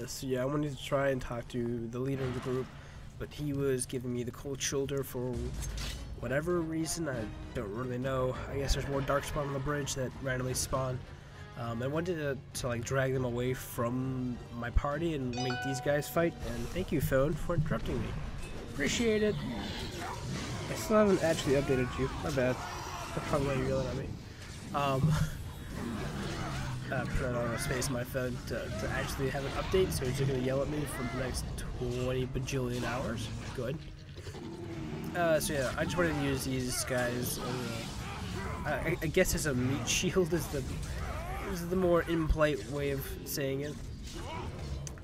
So yeah, I wanted to try and talk to the leader of the group, but he was giving me the cold shoulder for whatever reason. I don't really know. I guess there's more darkspawn on the bridge that randomly spawn. I wanted to like drag them away from my party and make these guys fight. And thank you, phone, for interrupting me. Appreciate it. I still haven't actually updated you. My bad. That's probably why you're yelling at me. Put on a space on my phone to actually have an update, so it's just gonna yell at me for the next 20 bajillion hours. Good. So yeah, I just wanted to use these guys. I guess as a meat shield is the more impolite way of saying it.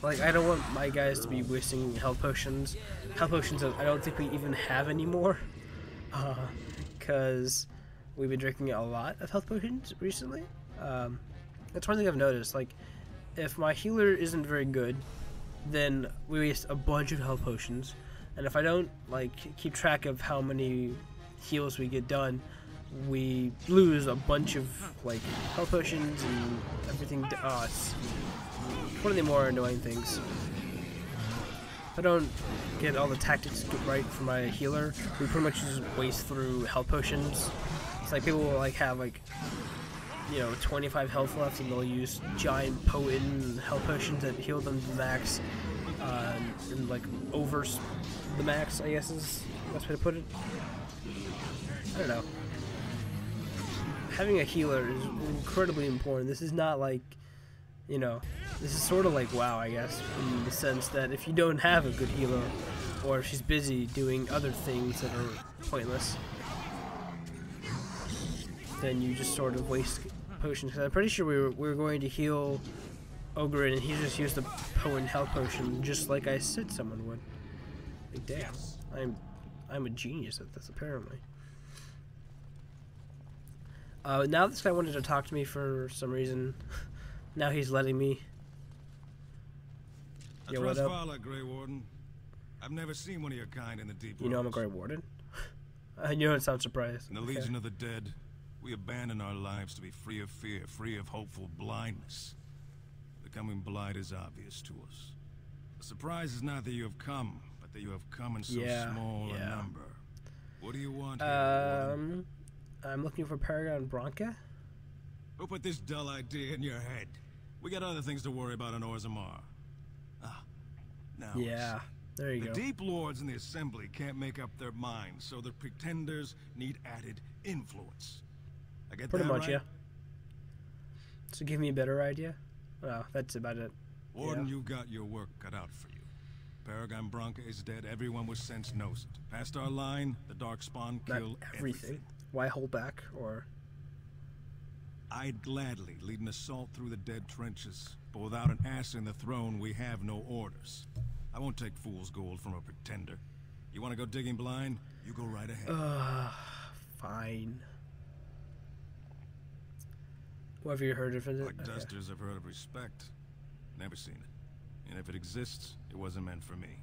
Like, I don't want my guys to be wasting health potions. Health potions I don't think we even have anymore. Because we've been drinking a lot of health potions recently. That's one thing I've noticed. Like, if my healer isn't very good, then we waste a bunch of health potions. And if I don't, like, keep track of how many heals we get done, we lose a bunch of, like, health potions and everything. It's one of the more annoying things. If I don't get all the tactics right for my healer, we pretty much just waste through health potions. It's like people will, like, have, like, you know, 25 health left, and they'll use giant potent health potions that heal them to the max, and like over the max, I guess is the best way to put it. I don't know. Having a healer is incredibly important. This is not like, you know, this is sort of like WoW, I guess, in the sense that if you don't have a good healer, or if she's busy doing other things that are pointless, then you just sort of waste potions. Cause I'm pretty sure we were going to heal Ogre, and he just used a potent health potion, just like I said someone would. Like, damn, I'm a genius at this, apparently. Now this guy wanted to talk to me for some reason. Now he's letting me. Yo, what up? Grey Warden. I've never seen one of your kind in the deep. You know I'm a Grey Warden. I knew it sounds surprised. In the Legion of the Dead, we abandon our lives to be free of fear, free of hopeful blindness. The coming blight is obvious to us. The surprise is not that you have come, but that you have come in so small a number. What do you want here, I'm looking for Paragon Branka. Who put this dull idea in your head? We got other things to worry about on Orzammar. Now there you go. The Deep Lords in the Assembly can't make up their minds, so the Pretenders need added influence. I get pretty that much, right? yeah. So give me a better idea. Well, that's about it. Warden, you got your work cut out for you. Paragon Branka is dead. Everyone with sense knows it. Past our line, the Darkspawn kill everything. Why hold back, or? I'd gladly lead an assault through the dead trenches, but without an ass in the throne, we have no orders. I won't take fool's gold from a pretender. You want to go digging blind? You go right ahead. Fine. What have you heard of it? Like dusters, I've heard of respect. Never seen it. And if it exists, it wasn't meant for me.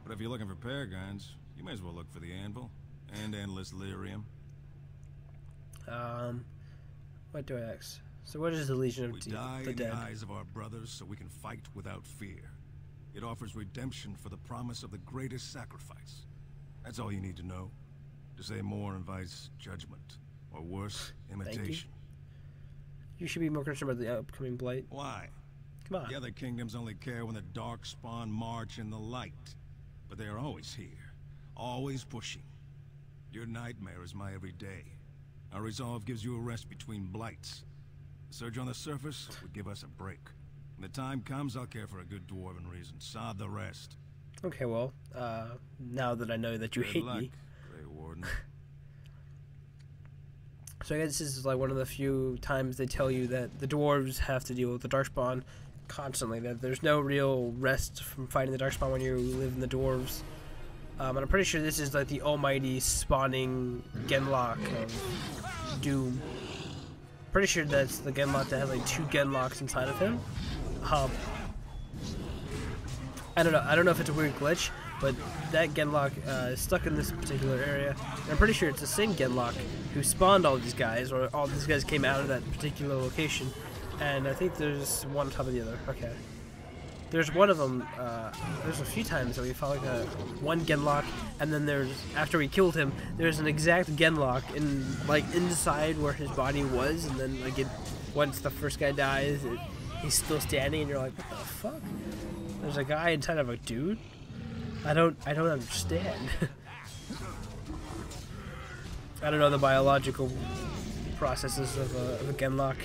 But if you're looking for paragons, you may as well look for the anvil and endless lyrium. What do I ask? So what is the Legion of the Dead? We die in the eyes of our brothers so we can fight without fear. It offers redemption for the promise of the greatest sacrifice. That's all you need to know. To say more invites judgment, or worse, imitation. You should be more concerned about the upcoming blight. Why? Come on. The other kingdoms only care when the Darkspawn march in the light. But they are always here, always pushing. Your nightmare is my everyday. Our resolve gives you a rest between blights. The surge on the surface would give us a break. When the time comes, I'll care for a good dwarven reason. Sod the rest. Okay, well, now that I know that you hate me. Grey Warden. So I guess this is like one of the few times they tell you that the dwarves have to deal with the Darkspawn constantly. That there's no real rest from fighting the Darkspawn when you live in the dwarves. And I'm pretty sure this is like the almighty spawning Genlock of Doom. Pretty sure that's the Genlock that has like 2 Genlocks inside of him. I don't know. I don't know if it's a weird glitch, but that Genlock is stuck in this particular area. And I'm pretty sure it's the same Genlock who spawned all these guys, or all these guys came out of that particular location. And I think there's one on top of the other. Okay. there's one of them, there's a few times that we fought like one Genlock, and then there's, after we killed him, there's an exact Genlock in, like, inside where his body was, and then, like, once the first guy dies, he's still standing, and you're like, what the fuck? There's a guy inside of a dude? I don't understand. I don't know the biological processes of a Genlock.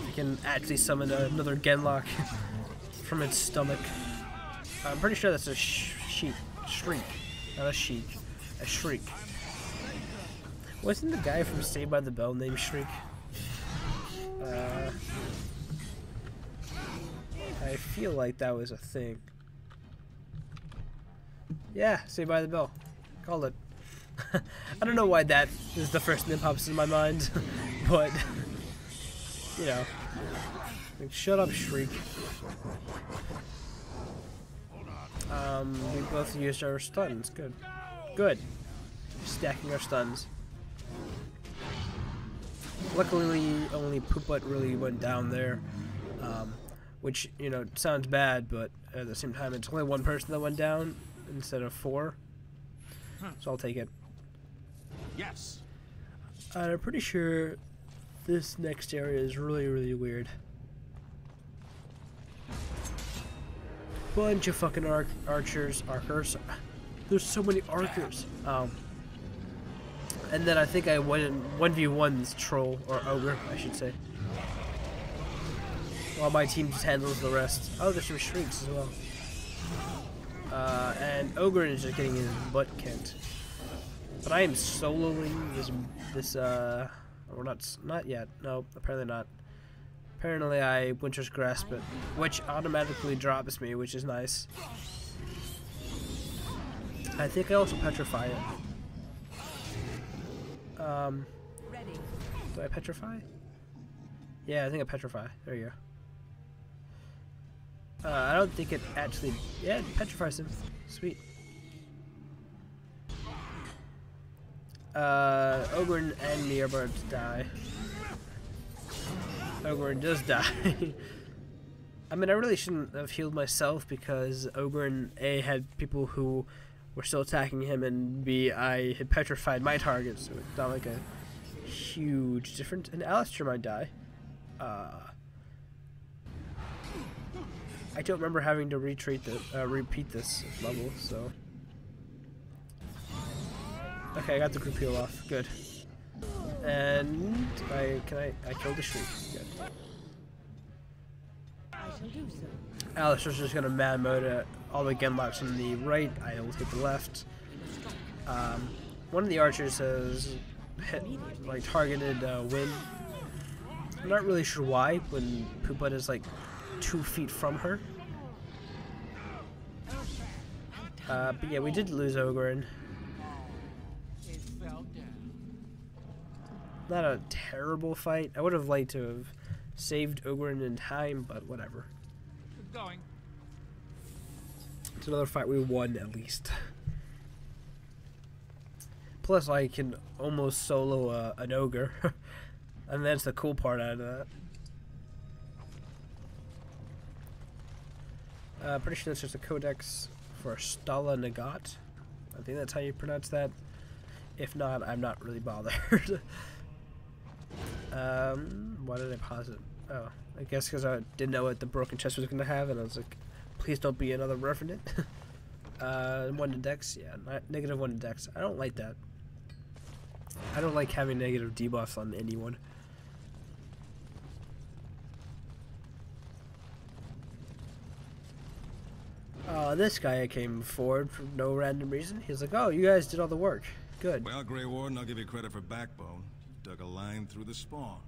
You can actually summon another Genlock from its stomach. I'm pretty sure that's a shriek. Not a sheik. A shriek. Wasn't the guy from Saved by the Bell named Shriek? I feel like that was a thing. Yeah, Saved by the Bell. Called it. I don't know why that is the first thing that pops in my mind, but, you know. Like, shut up, Shriek. We both used our stuns. Good. Good. Stacking our stuns. Luckily, only Pooput really went down there. Which, you know, sounds bad, but at the same time, it's only one person that went down instead of 4. So I'll take it. Yes. I'm pretty sure this next area is really, really weird. Bunch of fucking archers. There's so many archers. And then I think I went in 1v1's troll, or ogre, I should say. While my team just handles the rest. Oh, there's some shrieks as well. And ogre is just getting his butt kicked. But I am soloing this or not yet. No, apparently not. Apparently I Winter's Grasp it, which automatically drops me, which is nice. I think I also petrify it. Do I petrify? Yeah, I think I petrify. There you go. I don't think it actually... Yeah, it petrifies him. Sweet. Ogren and me are about to die. Ogren does die. I mean, I really shouldn't have healed myself because Ogren A had people who were still attacking him, and B, I had petrified my target, so it's not like a huge difference. And Alistair might die. I don't remember having to repeat this level, so... Okay, I got the group heal off. Good. And I killed the shriek. Good. I shall do so. Alistair's just gonna mad mode all the Genlocks on the right. I will hit the left. One of the archers has hit, like, targeted Win. I'm not really sure why when Pooput is like 2 feet from her. But yeah, we did lose Ogren. Not a terrible fight. I would have liked to have saved Ogren in time, but whatever. Going. It's another fight we won, at least. Plus, I can almost solo an ogre. And that's the cool part out of that. Pretty sure that's just a codex for Stala Nagat. I think that's how you pronounce that. If not, I'm not really bothered. Why did I pause it? Oh, I guess because I didn't know what the broken chest was going to have, and I was like, please don't be another Revenant. 1 to Dex, yeah, negative 1 to Dex. I don't like that. I don't like having negative debuffs on anyone. This guy came forward for no random reason. He was like, oh, you guys did all the work. Good. Well, Grey Warden, I'll give you credit for backbone. You dug a line through the spawn.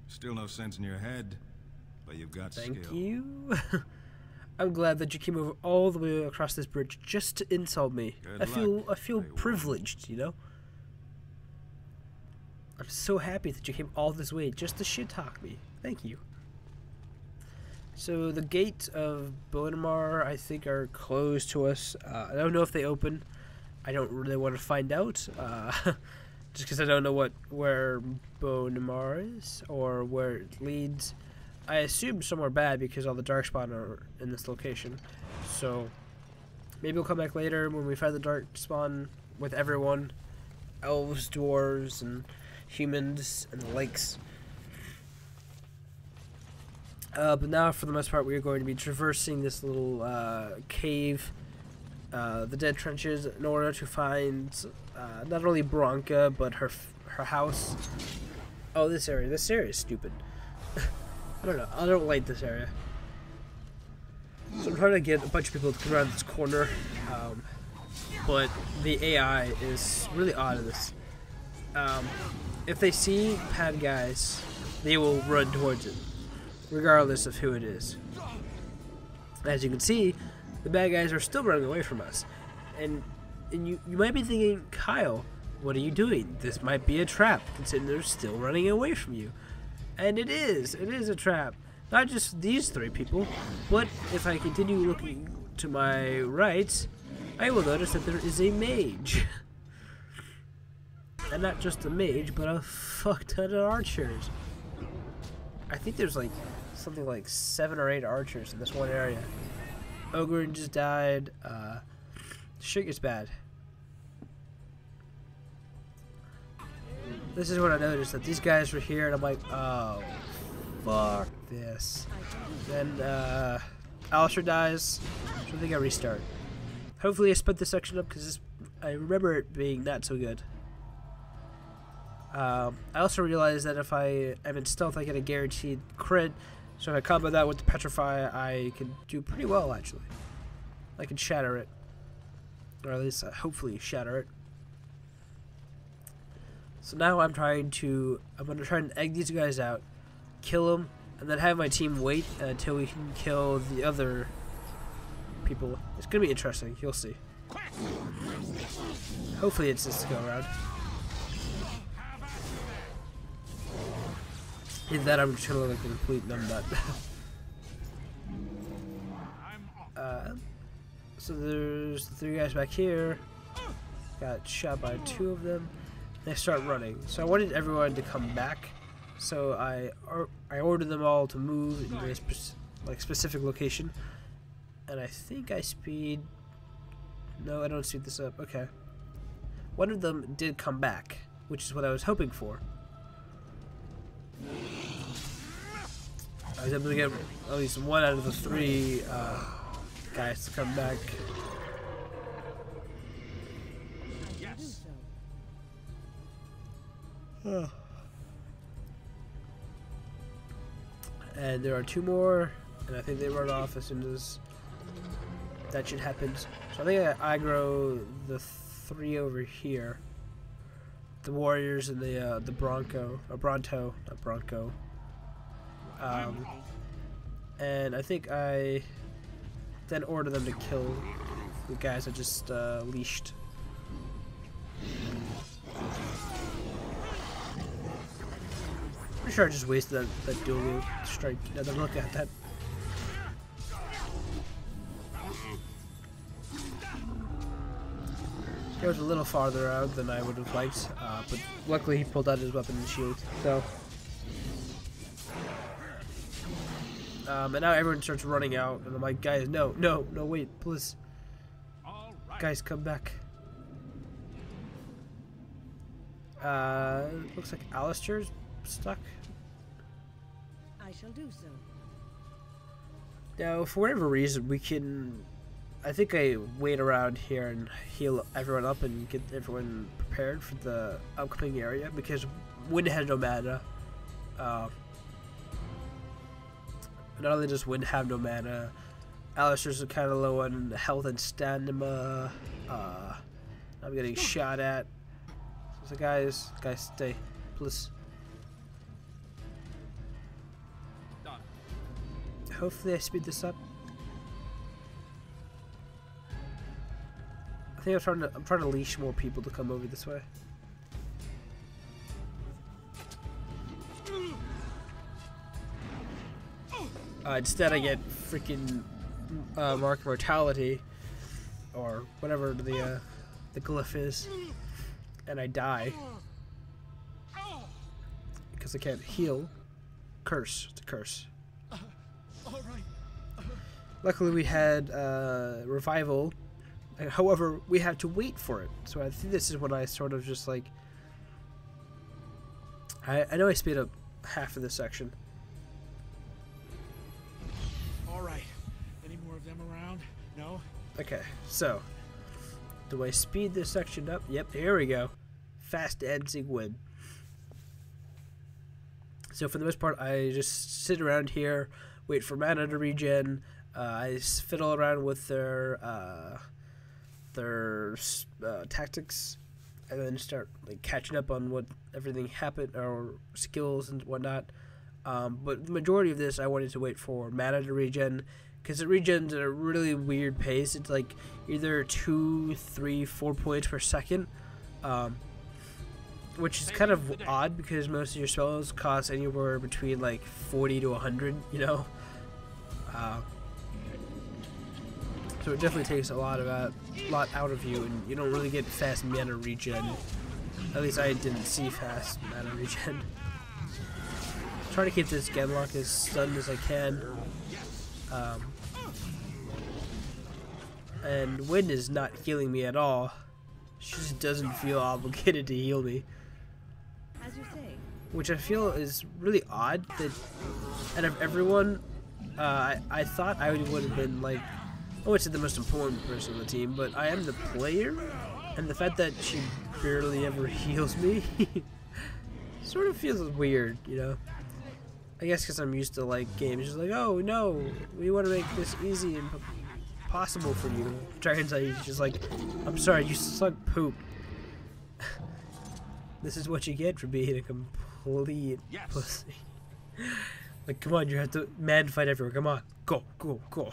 Still no sense in your head, but you've got skill. Thank you. I'm glad that you came over all the way across this bridge just to insult me. I feel privileged, you know? I'm so happy that you came all this way just to shit talk me. Thank you. So the gate of Bonamar, I think, are closed to us. I don't know if they open. I don't really want to find out. Just because I don't know where Bonamar is or where it leads. I assume somewhere bad because all the darkspawn are in this location. So maybe we'll come back later when we find the darkspawn with everyone. Elves, dwarves, and humans, and the lakes. But now, for the most part, we are going to be traversing this little cave, the dead trenches, in order to find not only Branka, but her house. Oh, this area. This area is stupid. I don't know. I don't like this area. So I'm trying to get a bunch of people to come around this corner, but the AI is really odd in this. If they see bad guys, they will run towards it, regardless of who it is. As you can see, the bad guys are still running away from us. And you might be thinking, Kyle, what are you doing? This might be a trap, considering they're still running away from you. And it is a trap. Not just these three people, but if I continue looking to my right, I will notice that there is a mage. And not just a mage, but a fuck ton of archers. I think there's like something like 7 or 8 archers in this one area. Ogre just died. Shit gets bad. This is when I noticed that these guys were here, and I'm like, oh, fuck this. Then Alistair dies, so I think I restart. Hopefully I sped this section up because I remember it being not so good. I also realized that if I am in stealth, I get a guaranteed crit. So if I combo that with the petrify, I can do pretty well actually. I can shatter it, or at least hopefully shatter it. So now I'm going to try and egg these guys out, kill them, and then have my team wait until we can kill the other people. It's gonna be interesting. You'll see. Hopefully it's this go around. In that I'm just gonna look like a complete numbnut. So there's the 3 guys back here. Got shot by 2 of them. They start running. So I wanted everyone to come back. So I ordered them all to move in this specific location. And I think I speed. No, I don't speed this up. Okay. One of them did come back, which is what I was hoping for. I was able to get at least 1 out of the 3 guys to come back. Yes. And there are 2 more, and I think they run off as soon as that shit happens. So I think I aggro the 3 over here. The warriors and the Bronco, or Bronto, not Bronco. And I think I then order them to kill the guys I just leashed. Pretty sure I just wasted that dual strike. Now that I look at that. He was a little farther out than I would have liked, but luckily he pulled out his weapon and shield. So, and now everyone starts running out, and I'm like, guys, no, wait, please, guys, come back. Looks like Alistair's stuck. I shall do so. Now, for whatever reason, we can. I think I wait around here and heal everyone up and get everyone prepared for the upcoming area because Wind has no mana. Not only does Wind have no mana, Alistair's kind of low on health and stamina. I'm getting shot at. So guys, stay, please. Hopefully I speed this up. I think I'm trying to leash more people to come over this way. Instead I get freaking Mark Mortality or whatever the glyph is, and I die because I can't heal. Curse. It's a curse. All right. Luckily, we had revival. However, we had to wait for it. So I think this is when I sort of just like. I know I speed up half of this section. All right. Any more of them around? No. Okay, so do I speed this section up? Yep, here we go. Fast dancing win. So for the most part, I just sit around here, wait for mana to regen. I fiddle around with their tactics, and then start like catching up on what everything happened or skills and whatnot. But the majority of this, I wanted to wait for mana to regen, because it regens at a really weird pace. It's like either 2, 3, 4 points per second, which is kind of odd because most of your spells cost anywhere between like 40 to 100, you know. So it definitely takes a lot out of you, and you don't really get fast mana regen. At least I didn't see fast mana regen. Try to keep this Genlock as stunned as I can. And Wind is not healing me at all. She just doesn't feel obligated to heal me. As you say. Which I feel is really odd that out of everyone, I thought I would have been like, I would say the most important person on the team, but I am the player, and the fact that she barely ever heals me sort of feels weird, you know? I guess because I'm used to like games just like, oh no, we want to make this easy and possible for you. Turns out he's just like, I'm sorry, you suck poop. This is what you get for being a complete pussy. Like, come on, you have to man fight everyone. Come on, go, go, go.